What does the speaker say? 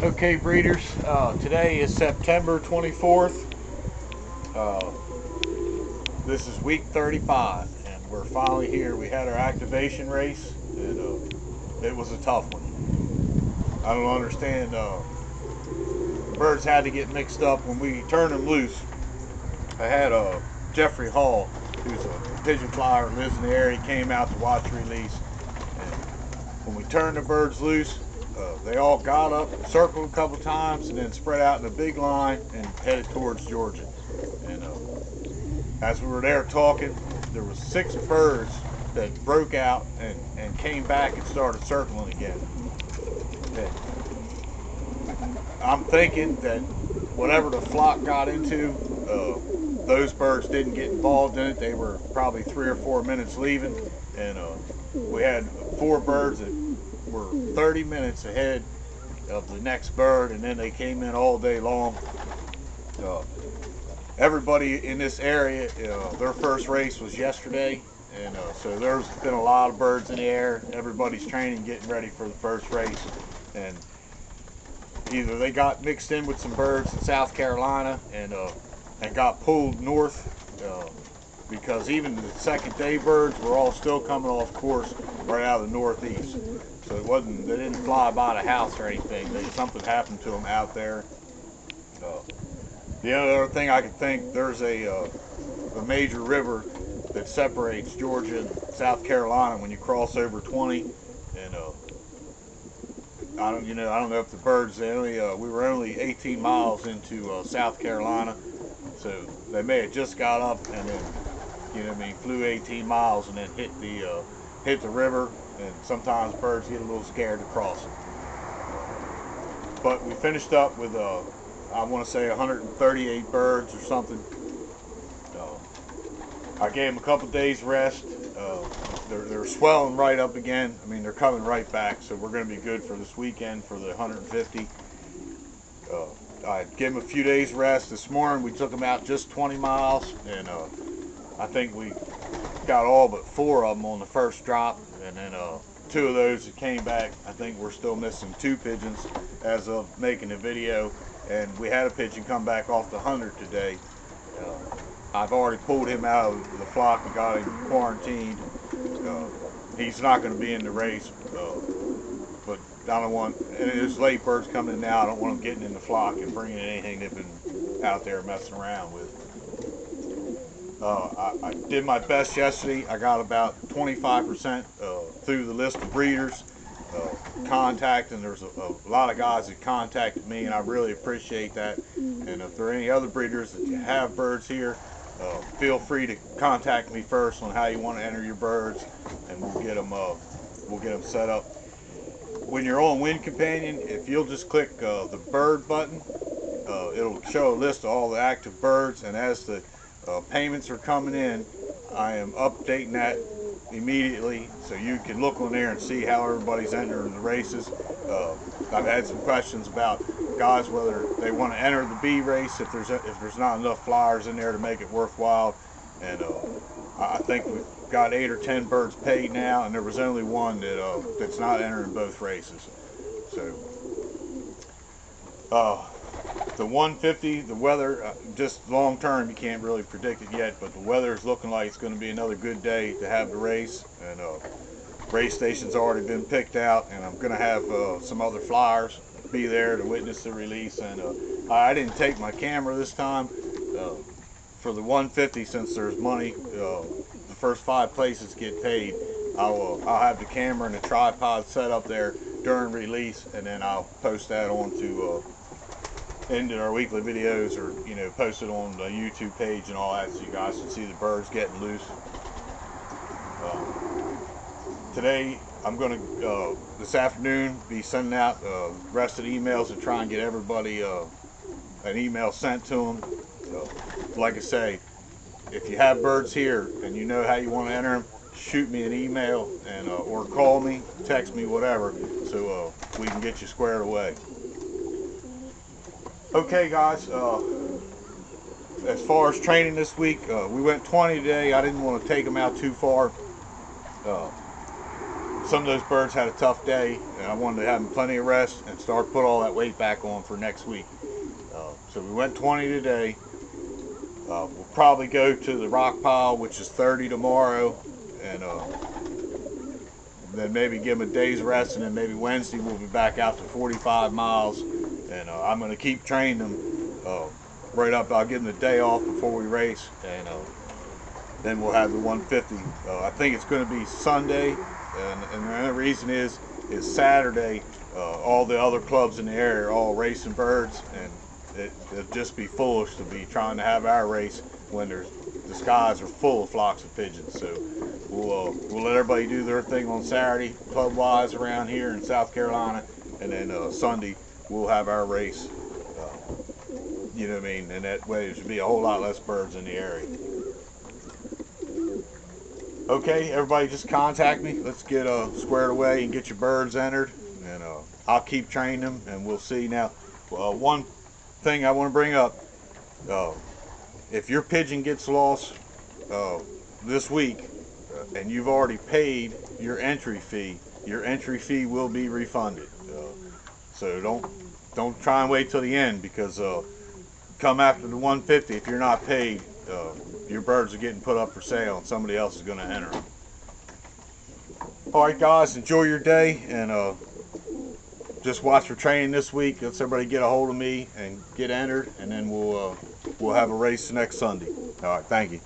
Okay, breeders, today is September 24th. Uh, this is week 35, and we're finally here. We had our activation race, and it was a tough one. I don't understand. Birds had to get mixed up when we turned them loose. I had Jeffrey Hall, who's a pigeon flyer, lives in the area. He came out to watch the release, and when we turned the birds loose, they all got up, circled a couple times, and then spread out in a big line and headed towards Georgia. And as we were there talking, there was 6 birds that broke out and came back and started circling again. And I'm thinking that whatever the flock got into, those birds didn't get involved in it. They were probably 3 or 4 minutes leaving, and we had 4 birds that were 30 minutes ahead of the next bird, and then they came in all day long. Uh, Everybody in this area, their first race was yesterday, and so there's been a lot of birds in the air. Everybody's training, getting ready for the first race, and either they got mixed in with some birds in South Carolina and got pulled north because even the second day birds were all still coming off course right out of the northeast. So they didn't fly by the house or anything. Something happened to them out there. Uh, the other thing I could think, there's a major river that separates Georgia and South Carolina when you cross over 20, and I don't know if the birds we were only 18 miles into South Carolina, so they may have just got up and then flew 18 miles and then hit the river, and sometimes birds get a little scared to cross it. But we finished up with I want to say 138 birds or something. I gave them a couple days rest. They're swelling right up again. I mean, they're coming right back, so we're going to be good for this weekend for the 150. I gave them a few days rest. This morning we took them out just 20 miles, and I think we got all but 4 of them on the first drop, and then 2 of those that came back. I think we're still missing 2 pigeons as of making the video, and we had a pigeon come back off the 100 today. I've already pulled him out of the flock and got him quarantined. He's not going to be in the race, but I don't want, and there's late birds coming in now. I don't want them getting in the flock and bringing anything they've been out there messing around with. I did my best yesterday. I got about 25% through the list of breeders contacting. There's a lot of guys that contacted me, and I really appreciate that. And if there are any other breeders that you have birds here, feel free to contact me first on how you want to enter your birds, and we'll get them set up. When you're on Wind Companion, if you'll just click the bird button, it'll show a list of all the active birds, and as the payments are coming in, I am updating that immediately, so you can look on there and see how everybody's entering the races. I've had some questions about guys whether they want to enter the B race if there's not enough flyers in there to make it worthwhile, and I think we've got 8 or 10 birds paid now, and there was only one that's not entering both races. So the 150, the weather, just long term, you can't really predict it yet, but the weather is looking like it's going to be another good day to have the race, and race station's already been picked out, and I'm going to have some other flyers be there to witness the release. And I didn't take my camera this time for the 150 since there's money. The first 5 places get paid. I'll have the camera and the tripod set up there during release, and then I'll post that onto into our weekly videos, or post it on the YouTube page and all that, so you guys can see the birds getting loose. Today I'm going to this afternoon be sending out the rest of the emails and try and get everybody an email sent to them. Like I say, if you have birds here and you know how you want to enter them, shoot me an email and or call me, text me, whatever, so we can get you squared away. Okay, guys, as far as training this week, we went 20 today. I didn't want to take them out too far. some of those birds had a tough day, and I wanted to have them plenty of rest and put all that weight back on for next week. So we went 20 today. We'll probably go to the rock pile, which is 30 tomorrow, and then maybe give them a day's rest, and then maybe Wednesday we'll be back out to 45 miles, and I'm going to keep training them right up. I'll give them the day off before we race, and then we'll have the 150. I think it's going to be Sunday, and the reason is Saturday. All the other clubs in the area are all racing birds, and it'd just be foolish to be trying to have our race when the skies are full of flocks of pigeons. So we'll let everybody do their thing on Saturday, club-wise around here in South Carolina, and then Sunday we'll have our race. You know what I mean? And that way there should be a whole lot less birds in the area. Okay, everybody just contact me. Let's get squared away and get your birds entered, and I'll keep training them, and we'll see. Now, one thing I want to bring up, if your pigeon gets lost this week and you've already paid your entry fee will be refunded. So don't try and wait till the end, because come after the 150, if you're not paid, your birds are getting put up for sale and somebody else is going to enter them. Alright guys, enjoy your day, and just watch for training this week. Let's everybody get a hold of me and get entered, and then we'll have a race next Sunday. Alright, thank you.